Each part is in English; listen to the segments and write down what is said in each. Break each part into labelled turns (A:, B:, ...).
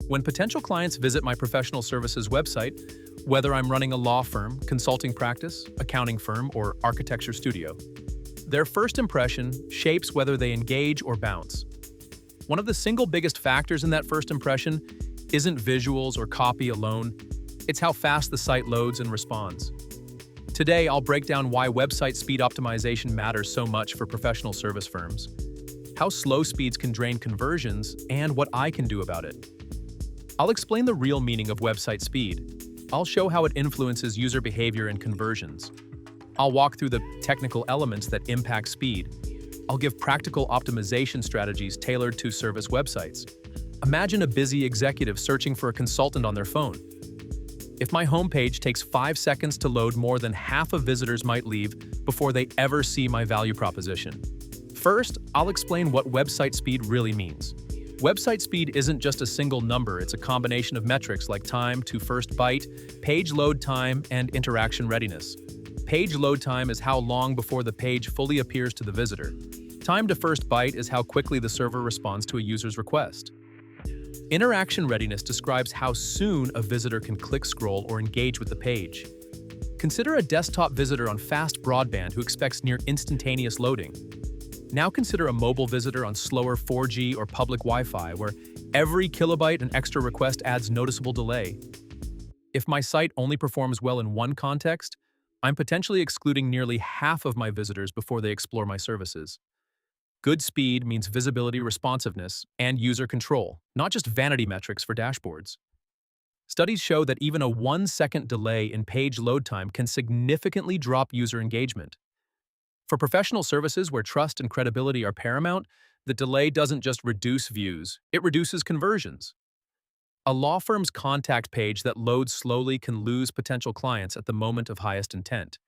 A: When potential clients visit my professional services website, whether I'm running a law firm, consulting practice, accounting firm, or architecture studio, their first impression shapes whether they engage or bounce. One of the single biggest factors in that first impression isn't visuals or copy alone, it's how fast the site loads and responds. Today, I'll break down why website speed optimization matters so much for professional service firms, how slow speeds can drain conversions, and what I can do about it. I'll explain the real meaning of website speed. I'll show how it influences user behavior and conversions. I'll walk through the technical elements that impact speed. I'll give practical optimization strategies tailored to service websites. Imagine a busy executive searching for a consultant on their phone. If my homepage takes 5 seconds to load, more than half of visitors might leave before they ever see my value proposition. First, I'll explain what website speed really means. Website speed isn't just a single number, it's a combination of metrics like time to first byte, page load time, and interaction readiness. Page load time is how long before the page fully appears to the visitor. Time to first byte is how quickly the server responds to a user's request. Interaction readiness describes how soon a visitor can click, scroll, or engage with the page. Consider a desktop visitor on fast broadband who expects near instantaneous loading. Now consider a mobile visitor on slower 4G or public Wi-Fi, where every kilobyte and extra request adds noticeable delay. If my site only performs well in one context, I'm potentially excluding nearly half of my visitors before they explore my services. Good speed means visibility, responsiveness, and user control, not just vanity metrics for dashboards. Studies show that even a 1-second delay in page load time can significantly drop user engagement. For professional services where trust and credibility are paramount, the delay doesn't just reduce views, it reduces conversions. A law firm's contact page that loads slowly can lose potential clients at the moment of highest intent.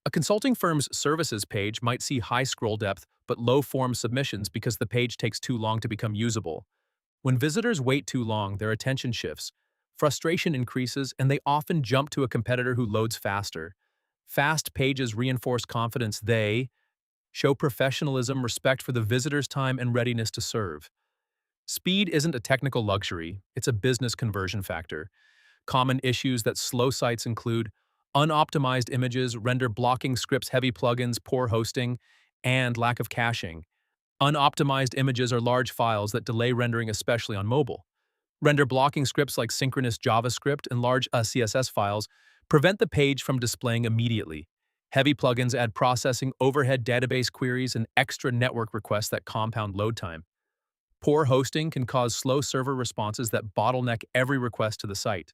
A: A consulting firm's services page might see high scroll depth but low form submissions because the page takes too long to become usable. When visitors wait too long, their attention shifts, frustration increases, and they often jump to a competitor who loads faster. Fast pages reinforce confidence. They show professionalism, respect for the visitor's time, and readiness to serve. Speed isn't a technical luxury, it's a business conversion factor. Common issues that slow sites include unoptimized images, render blocking scripts, heavy plugins, poor hosting, and lack of caching. Unoptimized images are large files that delay rendering, especially on mobile. Render blocking scripts like synchronous JavaScript and large CSS files prevent the page from displaying immediately. Heavy plugins add processing, overhead database queries, and extra network requests that compound load time. Poor hosting can cause slow server responses that bottleneck every request to the site.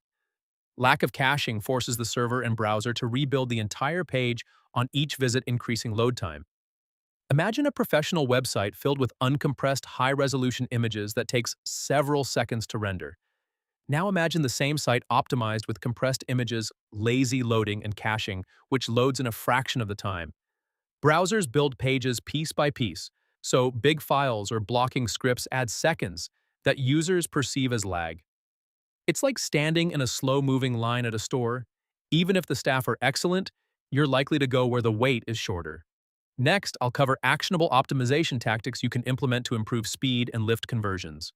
A: Lack of caching forces the server and browser to rebuild the entire page on each visit, increasing load time. Imagine a professional website filled with uncompressed, high-resolution images that takes several seconds to render. Now imagine the same site optimized with compressed images, lazy loading, and caching, which loads in a fraction of the time. Browsers build pages piece by piece, so big files or blocking scripts add seconds that users perceive as lag. It's like standing in a slow-moving line at a store. Even if the staff are excellent, you're likely to go where the wait is shorter. Next, I'll cover actionable optimization tactics you can implement to improve speed and lift conversions.